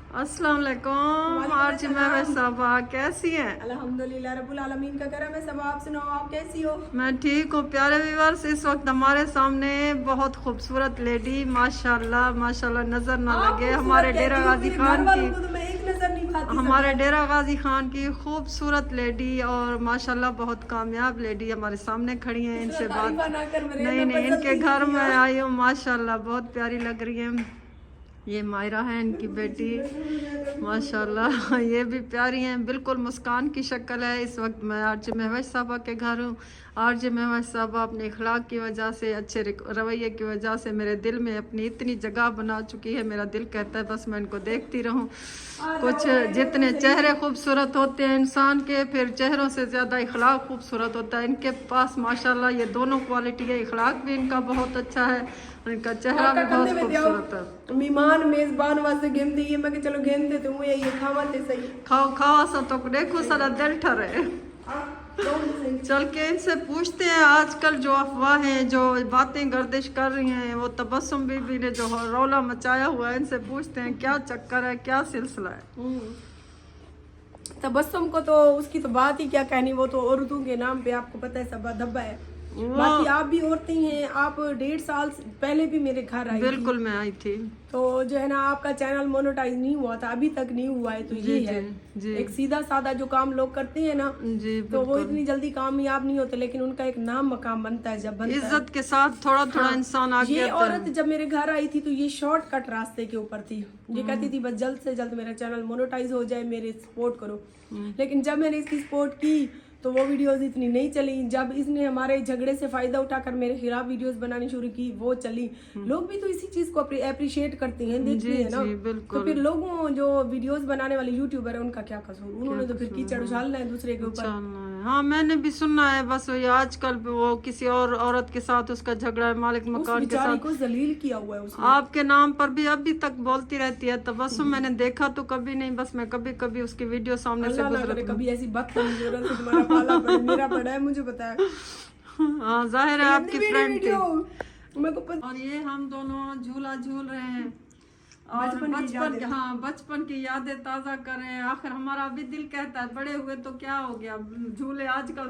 अस्सलाम वालेकुम। आज मैं सबा कैसी हैं? अल्हम्दुलिल्लाह रब्बुल आलमीन का करम है। सब आप सुनाओ, आप कैसी हो? मैं ठीक हूँ। प्यारे व्यूअर्स, इस वक्त हमारे सामने बहुत खूबसूरत लेडी माशाल्लाह माशाल्लाह नजर ना आप लगे खूबसूरत हमारे डेरा कहती हो, गाजी मेरे खान घर वालों की, को तो मैं एक नजर नहीं पाती। हमारे डेरा गाजी खान की खूबसूरत लेडी और माशाल्लाह बहुत कामयाब लेडी हमारे सामने खड़ी हैं। इनसे बात तारीफा ना कर मेरे, नहीं मैं नहीं, इनके बदलती घर नहीं में हूँ। आई हूँ माशाल्लाह बहुत प्यारी लग रही है। ये मायरा है इनकी बेटी माशाल्लाह, ये भी प्यारी हैं, बिल्कुल मुस्कान की शक्ल है। इस वक्त मैं आरजे महवज साहबा के घर हूँ। आरजे महवज साहबा अपने इखलाक की वजह से, अच्छे रवैये की वजह से मेरे दिल में अपनी इतनी जगह बना चुकी है। मेरा दिल कहता है बस मैं इनको देखती रहूँ। कुछ जितने चेहरे खूबसूरत होते हैं इंसान के, फिर चेहरों से ज़्यादा इखलाक खूबसूरत होता है। इनके पास माशाल्लाह ये दोनों क्वालिटी है। इखलाक भी इनका बहुत अच्छा है और इनका चेहरा भी बहुत खूबसूरत है। मेहमान मेजबान वास्ते गेंदे ये मैं कि चलो गेंदे तो हुए ये खावाते सही। खाओ खाओ सा तो देखो सारा दिल ठरे। चल के इनसे पूछते हैं आजकल जो अफवाहें जो बातें गर्दिश कर रही हैं, वो तबस्सुम बीबी ने जो रौला मचाया हुआ है, इनसे पूछते हैं क्या चक्कर है, क्या सिलसिला है। तबस्सुम को तो उसकी तो बात ही क्या कहनी, वो तो औरतों के नाम पे आपको पता है सबा धब्बा है। बाकी आप भी औरतें हैं, आप 1.5 साल पहले भी मेरे घर आई बिल्कुल मैं आई थी, तो जो है ना आपका चैनल मोनेटाइज नहीं हुआ था, अभी तक नहीं हुआ है। तो ये है जी। एक सीधा साधा जो काम लोग करते हैं ना जी, तो वो इतनी जल्दी कामयाब नहीं होते, लेकिन उनका एक नाम मकाम बनता है जब बनता इज्जत के साथ थोड़ा थोड़ा इंसान आगे ये आता है। औरत जब मेरे घर आई थी तो ये शॉर्टकट रास्ते के ऊपर थी। ये कहती थी बस जल्द से जल्द मेरा चैनल मोनेटाइज हो जाए, मेरे सपोर्ट करो। लेकिन जब मैंने इसकी सपोर्ट की तो वो वीडियोस इतनी नहीं चली। जब इसने हमारे झगड़े से फायदा उठाकर मेरे खिलाफ वीडियोस बनानी शुरू की वो चली। लोग भी तो इसी चीज को अप्रिशिएट करते हैं, देखते हैं ना। तो फिर लोगों जो वीडियोस बनाने वाले यूट्यूबर है उनका क्या कसूर, उन्होंने तो फिर कीचड़ उछालना है दूसरे के ऊपर। हाँ मैंने भी सुना है, बस वही आजकल वो किसी और औरत के साथ उसका झगड़ा है, मालिक मकान के साथ को जलील किया हुआ है उसने। आपके नाम पर भी अभी तक बोलती रहती है। तबस्सुम मैंने देखा तो कभी नहीं, बस मैं कभी कभी उसकी वीडियो सामने से गुजरती हूं। कभी ऐसी बदतमीजी औरत से तुम्हारा पाला पड़े, मेरा पड़ा है मुझे पता है। हाँ जाहिर है आपकी फ्रेंड थी। मेरे को पता। और ये हम दोनों झूला झूल रहे हैं और बचपन की यादें ताजा कर रहे हैं। आखिर हमारा भी दिल कहता है बड़े हुए तो क्या हो गया, झूले आजकल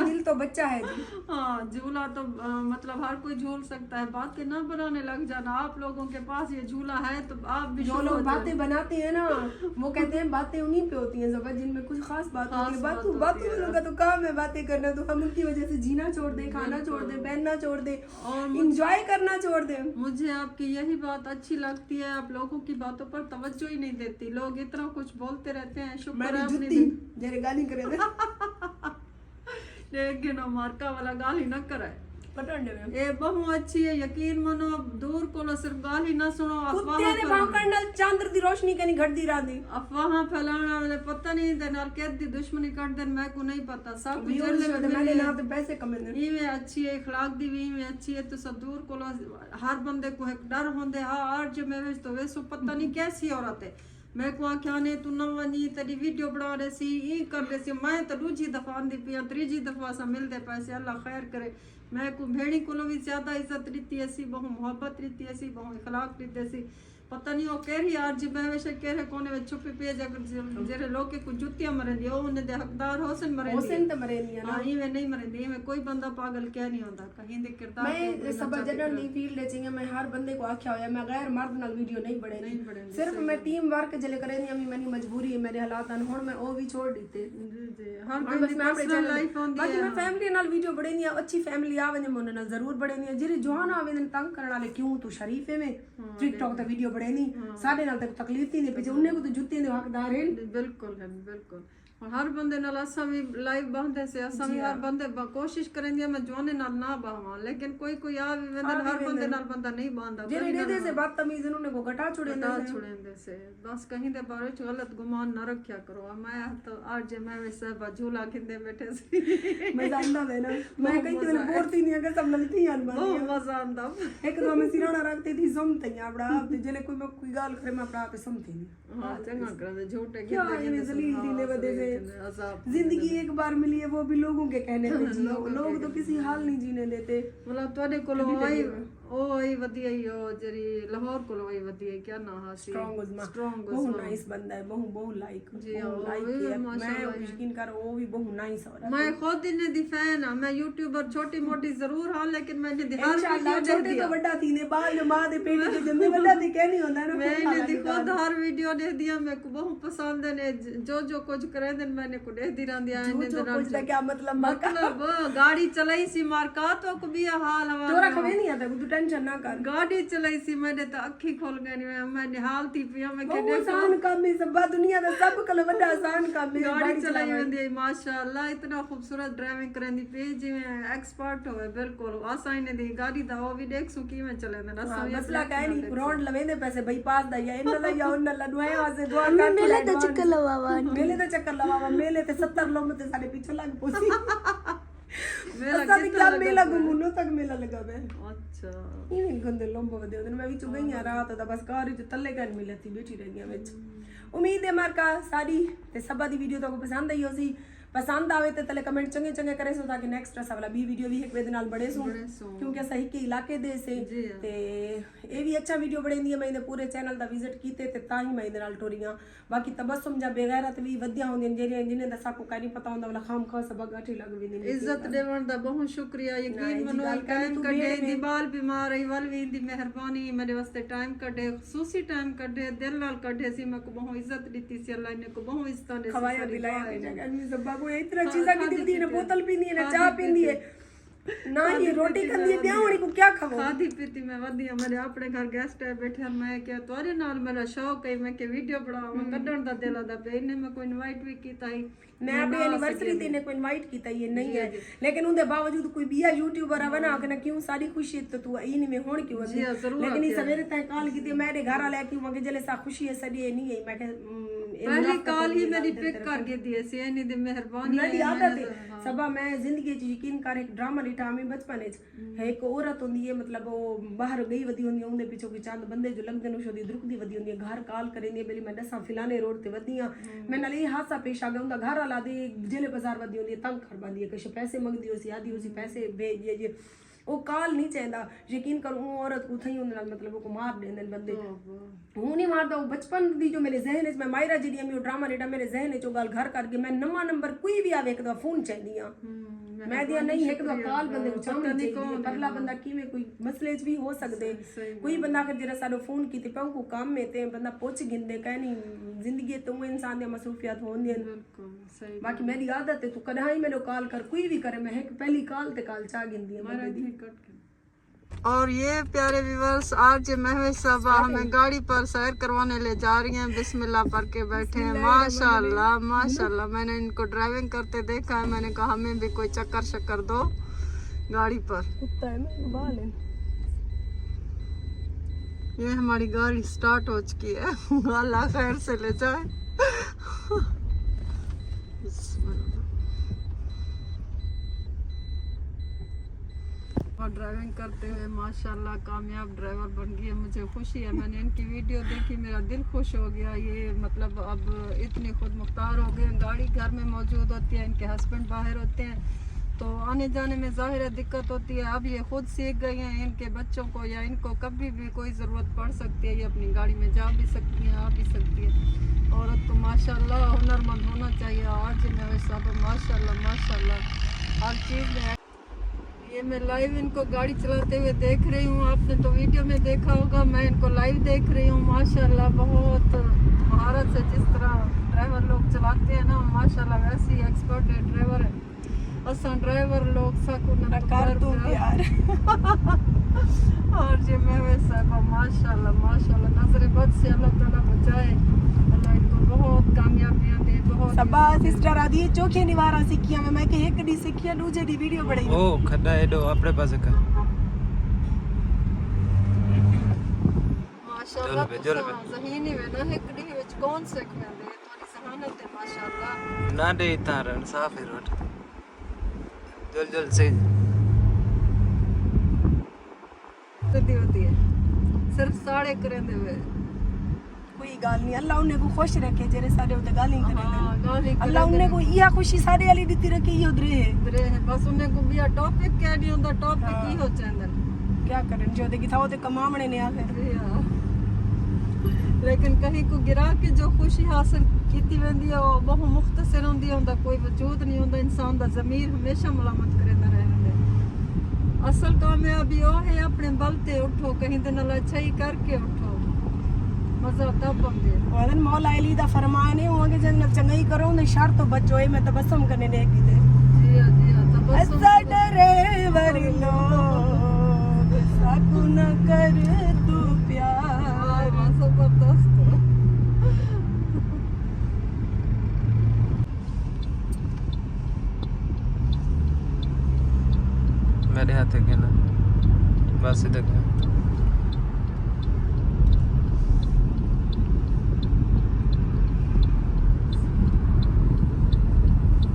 दिल तो बच्चा है जी। हाँ झूला तो मतलब हर कोई झूल सकता है, बातें ना बनाने लग जाना। आप लोगों के पास ये झूला है तो आप भी जो लोग बातें बनाते हैं ना वो कहते हैं बातें उन्हीं पे होती हैं जब जिनमें कुछ खास बात होती है। बातों वालों का तो काम है बातें करना, तो हम उनकी वजह से जीना छोड़ दें, खाना छोड़ दें, पहनना छोड़ दें और इंजॉय करना छोड़ दें। मुझे आपकी यही बात अच्छी लगती है, आप लोगों की बातों पर तवज्जो ही नहीं देती। लोग इतना कुछ बोलते रहते हैं, शुक्र है अपनी गाली करे लेकिन मार्का वाला गाली न कराए। पटंडे में ए बहु अच्छी है, यकीन मनो। अब दूर को सिर्फ गाली ना सुनो, चांद दी रोशनी कनी घटदी रांदी अफवाह फैलाना वाले पता नहीं दे नाल कैद दी दुश्मनी कर दे, मैं को नहीं पता। सब मैंने ना तो पैसे कमाने इवें अच्छी है, इखलाक दी भी इवें अच्छी है। तो सब दूर को हर बंदे को एक डर होंदे। हाँ आज जो मैं तो वैसो पता नहीं कैसी औरत है। मैं को आख्या ने तू न वनी तेरी वीडियो बना रहे सी ई कर ले सी, मैं तो दूजी दफा आंदी पिया, तीजी दफा सा मिलते पैसे, अल्लाह खैर करे। मैं को भेड़ी को भी ज्यादा इज्जत रीती ऐसी, बहु मोहब्बत रीती ऐसी, बहु इखलाक रीती ऐसी। पता नहीं वो कह रही यार जी मैं वैसे कह रहे कोने में छुपी पे जेरे लोग के कुछ जुतियां मरेंदी ओ उन्हें दे हकदार होसन मरेंदी है ना। ये में नहीं मरेंदी, में कोई बंदा पागल क्या नहीं होता कहीं दे किरदार। मैं सब जनरल नहीं फील्ड ले चाहिए, मैं हर बंदे को आख्या होया मैं गैर मर्द नाल वीडियो नहीं बने सिर्फ मैं टीम वर्क जले करे नहीं, अभी मेरी मजबूरी है, मेरे हालात हैं हुन मैं ओ भी छोड़ दीते। हर बंदे पर्सनल लाइफ होंदी है। बाकी मैं फैमिली नाल वीडियो बड़े नहीं, अच्छी फैमिली आवे ने मोने नाल जरूर बड़े नहीं। जेरे जवान आवे ने तंग करने वाले क्यों तू शरीफे में टिकटॉक ते वीडियो नहीं साढ़े नाल तक तकलीफ नहीं पीछे उन्हें को तो जुत्ते दे हकदार है। बिल्कुल है बिल्कुल। और हर बंदे नाल असा भी लाइव बांधे से असा भी हर बंदे कोशिश करेंगे मैं जोने नाल ना बावा, लेकिन कोई कोई आ भी वेंदे हर बंदे नाल बंदा नहीं बांधा। जेरे दे से बदतमीज उन्हें को घटा छुड़ेंदे से बस कहीं दे बारे च गलत गुमान ना रखया करो। मैं तो आज जे मैं वैसे झूला खिंदे बैठे सी मजा आंदा है ना। मैं कहीं तो बोलती नहीं अगर सब नलती आन बन बहुत मजा आंदा। एक तो मैं सिराना रखती थी समते आपड़ा आप जेले कोई गाल करे मैं आपड़ा पे समती नहीं। हां चंगा कर झूठे क्या ये जलील दीने वजह से जिंदगी एक बार मिली है वो भी लोगों के कहने पे जियो। लोग तो किसी हाल नहीं जीने देते। मतलब तोड़े को आई ਉਹ ਹੀ ਵਧੀਆ ਹੀ ਉਹ ਜਿਹੜੀ ਲਾਹੌਰ ਕੋਲ ਹੀ ਵਧੀਆ क्या ना हा सी स्ट्रांग उस्मा स्ट्रांग बहुत नाइस बंदा है, बहुत लाइक जी हाँ, लाइक वो भी किया मैं माशाल्लाह है। यकीन कर वो भी बहुत नाइस हो रहा मैं खुद इन्हें दी फैन हां, मैं यूट्यूबर छोटी मोटी जरूर हां, लेकिन मैंने दी हर इंशाल्लाह वीडियो छोटे तो बड़ा थी ने बाल जो मां दे पेट के जम्मे बड़ा थी कहनी होता ना मैं इन्हें दी खुद हर वीडियो देख दिया, मेरे को बहुत पसंद है ने जो कुछ करे दिन मैंने को देख दी रंदी आए ने जो कुछ दा क्या मतलब मतलब गाड़ी चलाई सी मार्का तो को भी हाल हवा तोरा खबे नहीं आता तू टेंशन ना कर गाड़ी चलाई सी मैंने तो अखी खोल गई, मैं निहाल थी पिया मैं वो के आसान काम है सब दुनिया दा सब कल बड़ा आसान काम है गाड़ी चलाई होंदी माशाअल्लाह, इतना खूबसूरत ड्राइविंग करंदी पे जिवें एक्सपर्ट होवे बिल्कुल आसानी ने दी गाड़ी दा वो भी देख सु कीवें चलेंदे ना सब मसला काहे नहीं रोड लवेंदे पैसे भाई पास दा या इन ला या उन ला दुआएं वास्ते दुआ कर मेले तो चक्कर लवावा मेले ते 70 लोग ते साडे पीछे लग पोसी मेरा साडे क्या मेला घुमुनो तक मेला लगा बे अच्छा इवन गंदे लोंबो वदे ओदन मैं विच गई आ रात दा बस कार विच तल्ले कर मिलती बैठी रह गया विच उम्मीद है मार का सारी ते सबा दी वीडियो तो पसंद आई होसी पसंद आवे ते तले कमेंट चंगे चंगे करे सो ताकि नेक्स्ट असा वाला भी वीडियो भी एक वे नाल बड़े सो क्योंकि असा ही के इलाके दे से ते ए भी अच्छा वीडियो बनेंदी है। मैं इने पूरे चैनल दा विजिट कीते ते ता ही मैं इदे नाल टोरियां बाकी तबस्सुम जा बेगैरत भी वधिया होंदी जेरे जिने दा साको काई नहीं पता होंदा वाला खाम खा सब गाठी लग विंदी इज्जत देवण दा बहुत शुक्रिया, यकीन मनो टाइम कटे दी बाल बीमार रही वल भी दी मेहरबानी मेरे वास्ते टाइम कटे खसूसी टाइम कटे दिल नाल कटे सी मैं को बहुत इज्जत दीती सी अल्लाह ने को बहुत इज्जत दे खवाया पिलाया के जगह में सब बाबू इतना चीज़ा की दी ना बोतल पीनी है ना चाय पीनी है ना ये रोटी खानी है ब्याहणी को क्या खाओ खादी पीती मैं वधिया मेरे अपने घर गेस्ट है बैठे मैं क्या तोरे नाल मेरा शौक है मैं के वीडियो बनावा मैं कढण दा दिल दा पे इने मैं को इनवाइट भी कीता ही मैं अपनी एनिवर्सरी ते ने को इनवाइट कीता ये नहीं है लेकिन उनके बावजूद कोई बिया यूट्यूबर आवे ना कि क्यों सारी खुशी तो तू इन में होण क्यों जी लेकिन ये सवेरे तय कॉल की मेरे घर वाले क्यों मगे जले सा खुशी है सदी नहीं है मैं पहली कॉल ही मेरी पिक कर के दी सी इनी दी मेहरबानी मेरी आदत है सबा मैं जिंदगी च यकीन कर एक ड्रामा लिखा मैं बचपन है एक औरत होंदी है मतलब वो बाहर गई वदी होंदी उनके पीछे की चंद बंदे जो लगदे नु शोदी दुरुकदी वदी होंदी घर कॉल करेंदी बेली मैं दसा फिलाने रोड ते वदियां मैं नाल ये हादसा पेश आ गया उनका घर वाला दे जिले बाजार वदी होंदी तंग कर बांदी है कुछ पैसे मंगदी होसी आदी होसी पैसे भेज ये वो काल नहीं चाहता यकीन कर वो औरत को थई उन मतलब को मार देंदे बंदे वो नहीं मारदा वो बचपन दी जो मेरे जहन में मायरा जी दी ड्रामा रेडा मेरे जहन चो गल घर करके मैं नवा नंबर कोई भी आवे एक दफा फोन चाहिए मैं दिया नहीं एक दफा कॉल बंदे को चाहनी चाहिए अगला बंदा किवें कोई मसले च भी हो सकदे कोई बंदा अगर जरा साडो फोन कीते पाऊ को काम में ते बंदा पोच गिंदे कहनी जिंदगी तो इंसान दे मसरूफियत होंदी बिल्कुल सही बाकी मेरी आदत है तू कदा ही मेरे कॉल कर कोई भी करे मैं एक पहली कॉल ते कॉल चा गिंदी है मेरा दी कट के और ये प्यारे व्यूअर्स आज महवेश साहबा हमें गाड़ी पर सैर करवाने ले जा रही हैं, बिस्मिल्लाह पढ़ के बैठे हैं माशाल्लाह माशाल्लाह। मैंने इनको ड्राइविंग करते देखा है, मैंने कहा हमें भी कोई चक्कर शक्कर दो गाड़ी पर। ये हमारी गाड़ी स्टार्ट हो चुकी है, अल्लाह खैर से ले जाए। और ड्राइविंग करते हुए माशाल्लाह कामयाब ड्राइवर बन गई है, मुझे खुशी है। मैंने इनकी वीडियो देखी, मेरा दिल खुश हो गया। ये मतलब अब इतने खुद मुख्तार हो गए, गाड़ी घर में मौजूद होती है, इनके हस्बैंड बाहर होते हैं तो आने जाने में ज़ाहिर है दिक्कत होती है। अब ये खुद सीख गई हैं, इनके बच्चों को या इनको कभी भी कोई ज़रूरत पड़ सकती है, ये अपनी गाड़ी में जा भी सकती हैं, आ भी सकती है। औरत को माशाल्लाह हुनरमंद होना चाहिए। आज मैं सब माशाल्लाह माशाल्लाह हर चीज़ में। ये मैं लाइव इनको गाड़ी चलाते हुए देख रही हूँ, आपने तो वीडियो में देखा होगा, मैं इनको लाइव देख रही हूँ। माशाल्लाह बहुत महारत से जिस तरह ड्राइवर लोग चलाते हैं ना, माशाल्लाह वैसे ही एक्सपर्ट है ड्राइवर है। असा ड्राइवर लोग सकून कर दो यार। और ये मैं वैसा माशाल्लाह माशाल्लाह नजर बद से अल्लाह ताला बचाए, अल्लाह इनको बहुत कामयाबियां दे। बहुत सबा सिस्टर आदि चोखे निवारा सीखिया मैं के एक डी सीखिया दूजे डी वीडियो बड़ी ओ खड्डा एडो अपने पास का माशाल्लाह ज़हीनी में ना एक डी विच कौन सिख में दे थोड़ी सहानत है माशाल्लाह ना दे तारण साफ है रोड जल जल से होती है सिर्फ साड़े करेंदे हुए कोई गाल नहीं। अल्लाह उन्हें को खुश रखे जेरे सारे उते गाली करे। हां गाली अल्लाह उन्हें को इया खुशी सारे वाली दित्ती रखी ये उधरे है बस उन्हें को बिया टॉपिक कह नहीं होंदा, टॉपिक ही हो चंदन क्या करें जो देखी था वो तो कमावने ने आखिर लेकिन कहीं को गिरा के जो खुशी हासिल की वेंदी है वो बहुत मुख्तसर होंदी है, उनका कोई वजूद नहीं होंदा, इंसान दा ज़मीर हमेशा मलामत करदा रहंदा। असल कामयाबी वो है अपने बल ते उठो, कहीं दे नाल अच्छाई करके उठो, मजा तब आंदे। वदन मौला अली दा फरमान है होंगे जन चंगाई करो ने शर तो बचो ए मैं तबस्सुम करने ने की दे जी हां तबस्सुम ऐसा डरे वर लो साकू न कर तू प्यार जबरदस्त। मेरे हाथ है ना बस इधर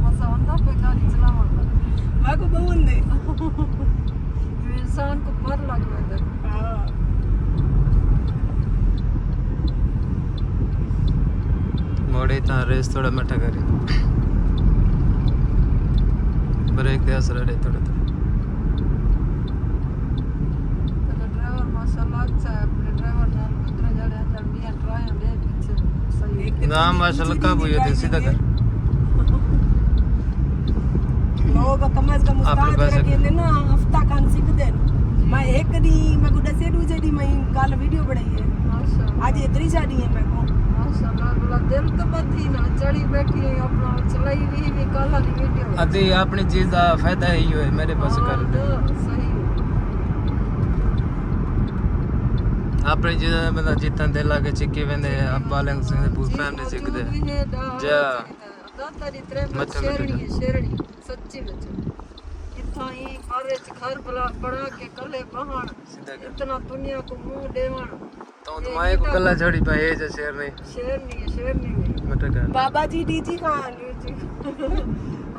मजा आंदा पे गाड़ी चलावन दा, माको बहुन दे इंसान को पर लग वेंदा। हां मोड़े ता रेस थोड़ा मठा करे ब्रेक दे असर रहे थोड़ा ड्राइवर माशाल्लाह अच्छा है, अपने ड्राइवर नाल उतरे जड़े जल्दी ट्राई दे पीछे सही है। ना माशाल्लाह कब हुई थी सीधा कर लोग कम अज कम आपने उस्ताद पैसे रखे ना हफ्ता कान सीख दे मैं एक दी मैं को दसे दूजे दी मैं कल वीडियो बनाई है माशाल्लाह आज इतनी साड़ी है मैं को माशाल्लाह बोला दिल तो बधी ना चढ़ी बैठी है अपना चलाई भी कल वाली वीडियो अति अपनी चीज का फायदा ही है मेरे पास कर सही अपनी चीज बंदा जितना दिल लाके चिक्की वेंदे अब बालंग सिंह पूरी फैमिली सिखदे जा दातारी त्रे मत शेरणी सच्ची विच इथा ही बारे च घर बड़ा के कले बहन सीधा कर इतना दुनिया को मुंह देवण तो तुम्हारे को कल्ला छोड़ी पे ये जो शेर नहीं शेरनी मत कर बाबा जी डीजी खान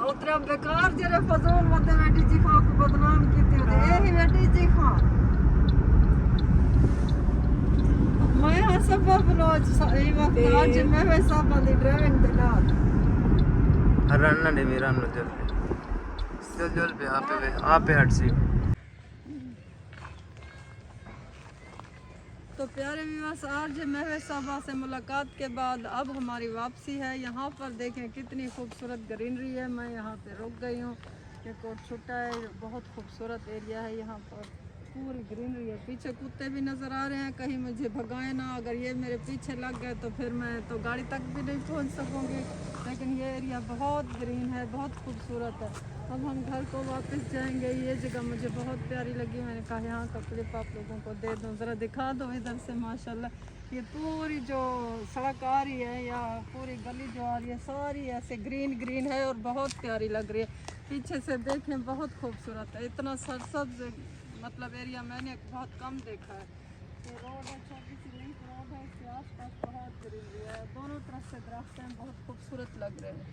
उतरा बेकार जरे फजूल मते बेटी जी खां को बदनाम कीती होते ए ही बेटी जी खां मैं हाँ सबब रोज सही वक्त आज मैं वैसा बंदी ड्राइविंग दे नाल हरना ने मेरा नो जल पे आप पे हट सी तो प्यारे विवास आज महवे साहबा से मुलाकात के बाद अब हमारी वापसी है। यहाँ पर देखें कितनी खूबसूरत ग्रीनरी है। मैं यहाँ पे रुक गई हूँ, ये कोट छुट्टा है, बहुत खूबसूरत एरिया है, यहाँ पर पूरी ग्रीनरी है। पीछे कुत्ते भी नज़र आ रहे हैं, कहीं मुझे भगाए ना, अगर ये मेरे पीछे लग गए तो फिर मैं तो गाड़ी तक भी नहीं पहुँच सकूँगी। लेकिन ये एरिया बहुत ग्रीन है, बहुत खूबसूरत है। अब हम घर को वापस जाएंगे। ये जगह मुझे बहुत प्यारी लगी, मैंने कहा यहाँ का क्लिप आप लोगों को दे दूँ, ज़रा दिखा दो इधर से। माशाल्लाह ये पूरी जो सड़क आ रही है या पूरी गली जो आ रही है सारी ऐसे ग्रीन ग्रीन है और बहुत प्यारी लग रही है। पीछे से देखें बहुत खूबसूरत है, इतना सरसब्ज मतलब एरिया मैंने बहुत कम देखा है। ये रोड है, छोटी सी लिंक रोड है, इसके आसपास बहुत ग्रीनरी है, दोनों तरफ से दरख्त हैं, बहुत खूबसूरत लग रहे हैं।